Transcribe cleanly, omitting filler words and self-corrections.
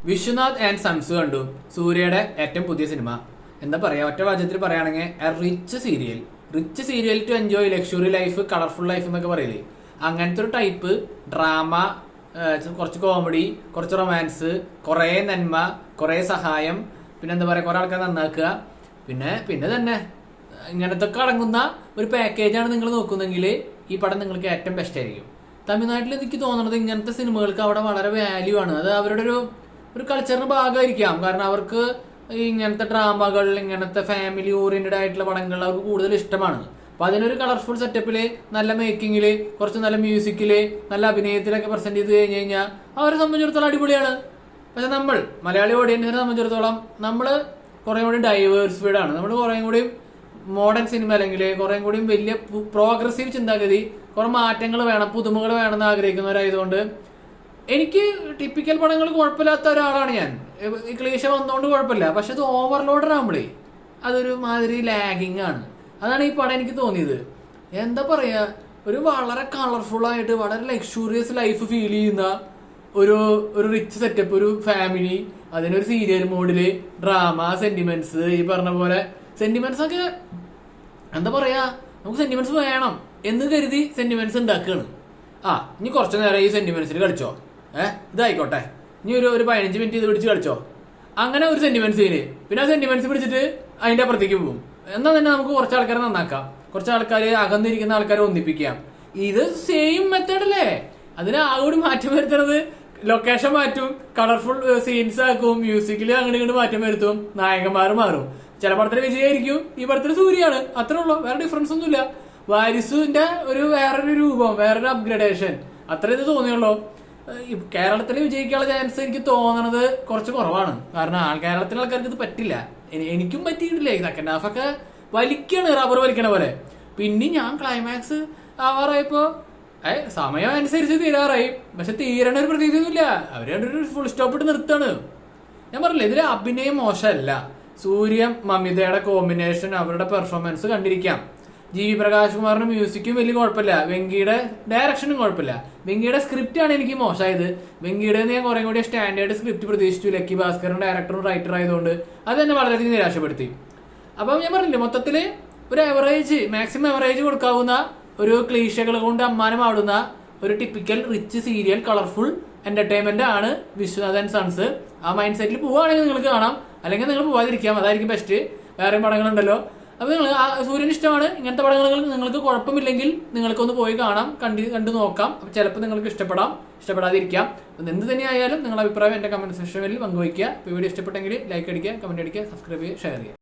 Vishwanath and sons കണ്ടു. സൂര്യയുടെ ഏറ്റവും പുതിയ സിനിമ. എന്താ പറയാ, ഒറ്റ വാചകത്തിൽ പറയുകയാണെങ്കിൽ rich serial to enjoy luxury life, colourful life എന്നൊക്കെ പറയില്ലേ, അങ്ങനത്തെ ഒരു ടൈപ്പ് ഡ്രാമ. കുറച്ച് കോമഡി, കുറച്ച് റൊമാൻസ്, കുറെ നന്മ, കുറെ സഹായം, പിന്നെ എന്താ പറയാ, കുറെ ആൾക്കാർ നന്നാക്കുക, പിന്നെ തന്നെ ഇങ്ങനത്തെ അടങ്ങുന്ന ഒരു പാക്കേജാണ് നിങ്ങൾ നോക്കുന്നെങ്കിൽ ഈ പടം നിങ്ങൾക്ക് ഏറ്റവും ബെസ്റ്റ് ആയിരിക്കും. തമിഴ്നാട്ടിൽ എനിക്ക് തോന്നുന്നത് ഇങ്ങനത്തെ സിനിമകൾക്ക് അവിടെ വളരെ വാല്യൂ ആണ്. അത് അവരുടെ ഒരു കൾച്ചറിന്റെ ഭാഗമായിരിക്കാം. കാരണം അവർക്ക് ഇങ്ങനത്തെ ഡ്രാമകൾ, ഇങ്ങനത്തെ ഫാമിലി ഓറിയന്റഡ് ആയിട്ടുള്ള പടങ്ങൾ അവർക്ക് കൂടുതൽ ഇഷ്ടമാണ്. അപ്പൊ അതിനൊരു കളർഫുൾ സെറ്റപ്പില്, നല്ല മേക്കിങ്ങില്, കുറച്ച് നല്ല മ്യൂസിക്കില്, നല്ല അഭിനയത്തിലൊക്കെ പ്രസന്റ് ചെയ്ത് കഴിഞ്ഞ് കഴിഞ്ഞാൽ അവരെ സംബന്ധിച്ചിടത്തോളം അടിപൊളിയാണ്. പക്ഷെ നമ്മൾ മലയാളി ഓഡിയൻസിനെ സംബന്ധിച്ചിടത്തോളം നമ്മള് കുറെ കൂടി ഡൈവേഴ്സിഫൈഡ് ആണ്. നമ്മൾ കുറെ കൂടി മോഡേൺ സിനിമ അല്ലെങ്കിൽ കുറെ കൂടി വലിയ പ്രോഗ്രസീവ് ചിന്താഗതി, കുറെ മാറ്റങ്ങൾ വേണം, പുതുമകൾ വേണമെന്ന് ആഗ്രഹിക്കുന്നവരായതുകൊണ്ട് എനിക്ക് ടിപ്പിക്കൽ പടങ്ങൾ കുഴപ്പമില്ലാത്ത ഒരാളാണ് ഞാൻ. ഈ ക്ലീശ വന്നുകൊണ്ട് കുഴപ്പമില്ല. പക്ഷെ ഇത് ഓവർലോഡഡ് ആകുമ്പോഴേ അതൊരു മാതിരി ലാഗിങ് ആണ്. അതാണ് ഈ പടം എനിക്ക് തോന്നിയത്. എന്താ പറയാ, ഒരു വളരെ കളർഫുൾ ആയിട്ട് വളരെ ലക്ഷൂറിയസ് ലൈഫ് ഫീൽ ചെയ്യുന്ന ഒരു റിച്ച് സെറ്റപ്പ്, ഒരു ഫാമിലി, അതിനൊരു സീരിയൽ മോഡില് ഡ്രാമ, സെന്റിമെന്റ്സ്, ഈ പറഞ്ഞ പോലെ സെന്റിമെന്റ്സ് ഒക്കെ എന്താ പറയാ, നമുക്ക് സെന്റിമെന്റ്സ് വേണം എന്ന് കരുതി സെന്റിമെന്റ്സ് ഉണ്ടാക്കുകയാണ്. ഇനി കുറച്ചു നേരം ഈ സെന്റിമെന്റ്സിൽ കളിച്ചോ, ഇതായിക്കോട്ടെ, ഇനി ഒരു 15 മിനിറ്റ് ഇത് പിടിച്ച് കളിച്ചോ, അങ്ങനെ ഒരു സെന്റിമെന്റ്സ് ചെയ്ത് പിന്നെ ആ സെന്റിമെന്റ്സ് പിടിച്ചിട്ട് അതിന്റെ അപ്പുറത്തേക്ക് പോകും. എന്നാൽ തന്നെ നമുക്ക് കുറച്ച് ആൾക്കാരെ നന്നാക്കാം, കുറച്ച് ആൾക്കാർ അകന്നിരിക്കുന്ന ആൾക്കാരെ ഒന്നിപ്പിക്കാം. ഇത് സെയിം മെത്തേഡ് അല്ലേ? അതിന് കൂടി മാറ്റം വരുത്തുന്നത് ലൊക്കേഷൻ മാറ്റും, കളർഫുൾ സീൻസ് ആക്കും, മ്യൂസിക്കിൽ അങ്ങോട്ട് ഇങ്ങോട്ട് മാറ്റം വരുത്തും, നായകന്മാർ മാറും. ചില പടത്തിൽ വിജയായിരിക്കും, ഈ പടത്തിൽ സൂര്യയാണ്, അത്രേ ഉള്ളൂ, വേറെ ഡിഫറൻസ് ഒന്നുമില്ല. വാരിസുവിന്റെ വേറൊരു രൂപം, വേറൊരു അപ്ഗ്രഡേഷൻ, അത്ര ഇത് തോന്നിയുള്ളൂ. കേരളത്തിൽ വിജയിക്കാനുള്ള ചാൻസ് എനിക്ക് തോന്നണത് കുറച്ച് കുറവാണ്. കാരണം കേരളത്തിലെ ആൾക്കാർക്ക് ഇത് പറ്റില്ല. എനിക്കും പറ്റിയിട്ടില്ല. ഈ സെക്കൻഡ് ഹാഫ് ഒക്കെ വലിക്കാണ്, റബ്ബർ വലിക്കണ പോലെ. പിന്നെ ഞാൻ ക്ലൈമാക്സ് ആവാറായപ്പോ സമയം അനുസരിച്ച് തീരാറായി. പക്ഷെ തീരണ ഒരു പ്രതീതിയൊന്നുമില്ല. അവര് ഫുൾ സ്റ്റോപ്പ് ഇട്ട് നിർത്താണ്. ഞാൻ പറഞ്ഞില്ല, ഇതിലെ അഭിനയം മോശമല്ല. സൂര്യ മമിതയുടെ കോമ്പിനേഷൻ, അവരുടെ പെർഫോമൻസ് കണ്ടിരിക്കാം. ജി.വി. പ്രകാശ് കുമാറിന്റെ മ്യൂസിക്കും വലിയ കുഴപ്പമില്ല, വെങ്കിയുടെ ഡയറക്ഷനും കുഴപ്പമില്ല. വെങ്കിയുടെ സ്ക്രിപ്റ്റ് ആണ് എനിക്ക് മോശമായത്. വെങ്കിയുടെ ഞാൻ കുറെ കൂടി സ്റ്റാൻഡേർഡ് സ്ക്രിപ്റ്റ് പ്രതീക്ഷിച്ചു. ലക്കി ഭാസ്കറിന്റെ ഡയറക്ടറും റൈറ്റർ ആയതുകൊണ്ട് അത് എന്നെ വളരെയധികം നിരാശപ്പെടുത്തി. അപ്പം ഞാൻ പറഞ്ഞില്ലേ, മൊത്തത്തില് ഒരു എവറേജ്, മാക്സിമം എവറേജ് കൊടുക്കാവുന്ന ഒരു ക്ലീശകൾ കൊണ്ട് അമ്മാനമാടുന്ന ഒരു typical rich serial colourful entertainment ആണ് വിശ്വനാഥ് ആൻഡ് സൺസ്. ആ മൈൻഡ് സെറ്റിൽ പോവുകയാണെങ്കിൽ നിങ്ങൾക്ക് കാണാം, അല്ലെങ്കിൽ നിങ്ങൾ പോവാതിരിക്കാം, അതായിരിക്കും ബെസ്റ്റ്. വേറെയും പടങ്ങളുണ്ടല്ലോ. അപ്പൊ നിങ്ങൾ സൂര്യന് ഇഷ്ടമാണ്, ഇങ്ങനത്തെ പടങ്ങൾ നിങ്ങൾക്ക് കുഴപ്പമില്ലെങ്കിൽ നിങ്ങൾക്കൊന്ന് പോയി കാണാം, കണ്ടു നോക്കാം. അപ്പൊ ചിലപ്പോൾ നിങ്ങൾക്ക് ഇഷ്ടപ്പെടാതിരിക്കാം. എന്ത് തന്നെയായാലും നിങ്ങളുടെ അഭിപ്രായം എന്റെ കമന്റ് സെക്ഷനിൽ പങ്കുവയ്ക്കുക. വീഡിയോ ഇഷ്ടപ്പെട്ടെങ്കിൽ ലൈക്ക് അടിക്കുക, കമന്റ് അടിക്കുക, സബ്സ്ക്രൈബ് ചെയ്യുക, ഷെയർ ചെയ്യുക.